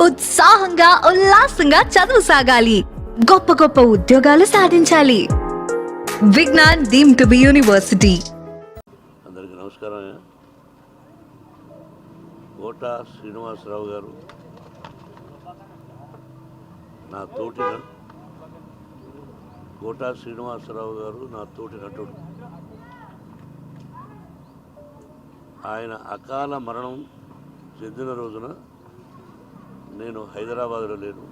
ఉత్సాహంగా ఉల్లాసంగా చదువు సాగాలి, గొప్ప గొప్ప ఉద్యోగాలు సాధించాలి. Vignan deemed to be university. అందరికీ నమస్కారం. కోటా శ్రీనివాసరావు గారు నా తోటి నటుడు. ఆయన అకాల మరణం చెందిన రోజున నేను హైదరాబాద్లో లేను.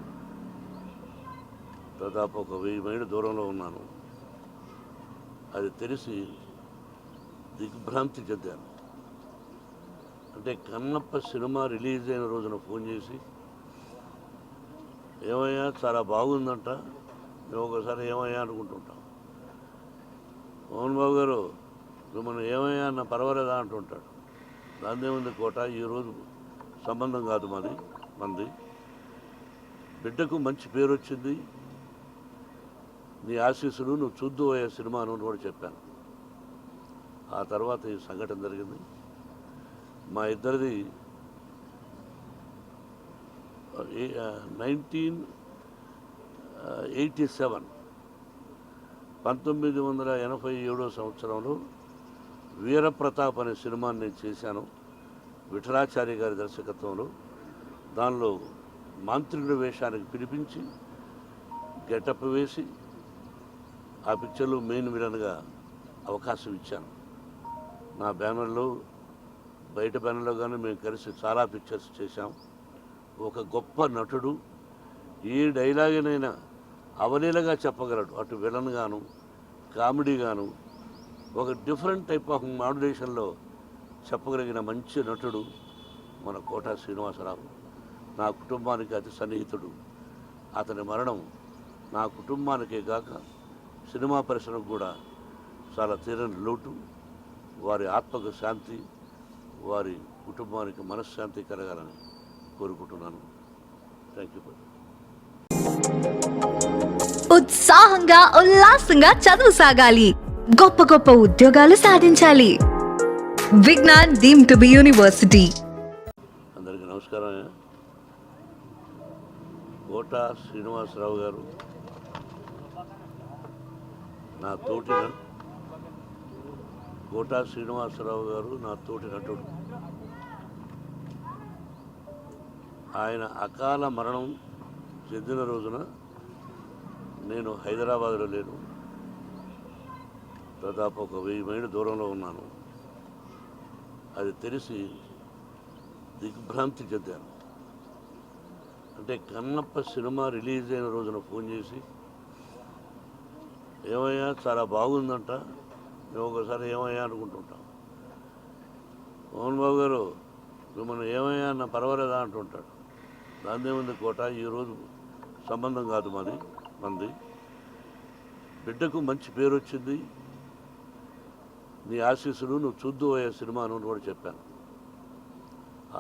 దాదాపు ఒక 1000 మైళ్ళు దూరంలో ఉన్నాను. అది తెలిసి దిగ్భ్రాంతి చెందాను. అంటే కన్నప్ప సినిమా రిలీజ్ అయిన రోజున ఫోన్ చేసి, ఏమయ్యా చాలా బాగుందంట, మేము ఒకసారి ఏమయ్యా అనుకుంటుంటాం. మోహన్ బాబు గారు మిమ్మల్ని ఏమయ్యా అన్న పర్వాలేదా అంటుంటాడు. దాన్నే ఉంది కోట, ఈరోజు సంబంధం కాదు మంది. బిడ్డకు మంచి పేరు వచ్చింది, నీ ఆశీస్సులు నువ్వు చూద్దు అయ్యే సినిమా అని కూడా చెప్పాను. ఆ తర్వాత ఈ సంఘటన జరిగింది. మా ఇద్దరిది 1987 సంవత్సరంలో వీరప్రతాప్ అనే సినిమాని నేను చేశాను, విఠలాచార్య గారి దర్శకత్వంలో. దానిలో మాంత్రికుడి వేషానికి పిలిపించి గెటప్ వేసి ఆ పిక్చర్లో మెయిన్ విలన్గా అవకాశం ఇచ్చాను. నా బ్యానర్లో, బయట బ్యానర్లో కానీ మేము కలిసి చాలా పిక్చర్స్ చేశాం. ఒక గొప్ప నటుడు, ఏ డైలాగునైనా అవలీలగా చెప్పగలడు. అటు విలన్ గాను, కామెడీ గాను, ఒక డిఫరెంట్ టైప్ ఆఫ్ మాడ్యులేషన్లో చెప్పగలిగిన మంచి నటుడు మన కోటా శ్రీనివాసరావు. నా కుటుంబానికి అతి సన్నిహితుడు. అతని మరణం నా కుటుంబానికే కాక సినిమా పరిశ్రమకు కూడా చాలా తీరని లోటు. వారి ఆత్మకు శాంతి, వారి కుటుంబానికి మనశ్శాంతి కలగాలని కోరుకుంటున్నాను. Thank you. ఉత్సాహంగా ఉల్లాసంగా చదువు సాగాలి, గొప్ప గొప్ప ఉద్యోగాలు సాధించాలి. Vignan deemed to be university. అందరికీ నమస్కారం. కోటా శ్రీనివాసరావు గారు నా తోటి నటుడు. ఆయన అకాల మరణం చెందిన రోజున నేను హైదరాబాద్లో లేను. దాదాపు ఒక 1000 మైళ్ళు దూరంలో ఉన్నాను. అది తెలిసి దిగ్భ్రాంతి చెందాను. అంటే కన్నప్ప సినిమా రిలీజ్ అయిన రోజున ఫోన్ చేసి, ఏమయ్యా చాలా బాగుందంట, మేము ఒకసారి ఏమయ్యా అనుకుంటుంటాం. మోహన్ బాబు గారు మిమ్మల్ని ఏమయ్యా అన్న పర్వాలేదా అంటుంటాడు. దాన్నే ఉంది కోట, ఈరోజు సంబంధం కాదు మంది. బిడ్డకు మంచి పేరు వచ్చింది, నీ ఆశీస్సులు నువ్వు చూద్దు అయ్యే సినిమా అని కూడా చెప్పాను.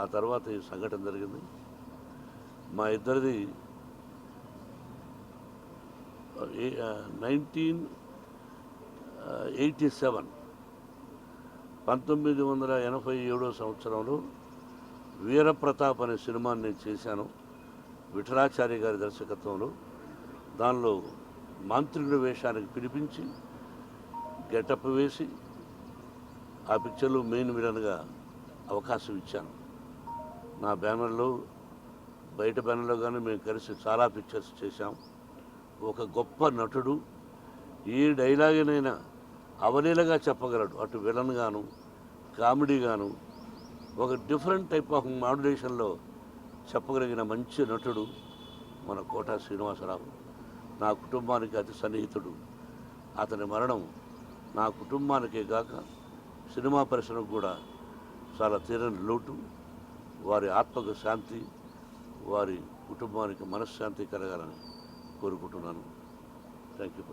ఆ తర్వాత ఈ సంఘటన జరిగింది. మా ఇద్దరిది 1987 సంవత్సరంలో వీరప్రతాప్ అనే సినిమాని నేను చేశాను, విఠలాచార్య గారి దర్శకత్వంలో. దానిలో మాంత్రికుడి వేషానికి పిలిపించి గెటప్ వేసి ఆ పిక్చర్లో మెయిన్ విలన్గా అవకాశం ఇచ్చాను. నా బ్యానర్లో, బయట బ్యానర్లో కానీ మేము కలిసి చాలా పిక్చర్స్ చేశాం. ఒక గొప్ప నటుడు, ఏ డైలాగునైనా అవలీలగా చెప్పగలడు. అటు విలన్ గాను, కామెడీ గాను, ఒక డిఫరెంట్ టైప్ ఆఫ్ మాడ్యులేషన్లో చెప్పగలిగిన మంచి నటుడు మన కోటా శ్రీనివాసరావు. నా కుటుంబానికి అతి సన్నిహితుడు. అతని మరణం నా కుటుంబానికే కాక సినిమా పరిశ్రమకు కూడా చాలా తీరని లోటు. వారి ఆత్మకు శాంతి, వారి కుటుంబానికి మనశ్శాంతి కలగాలని కోరుకుంటున్నాను. Thank you.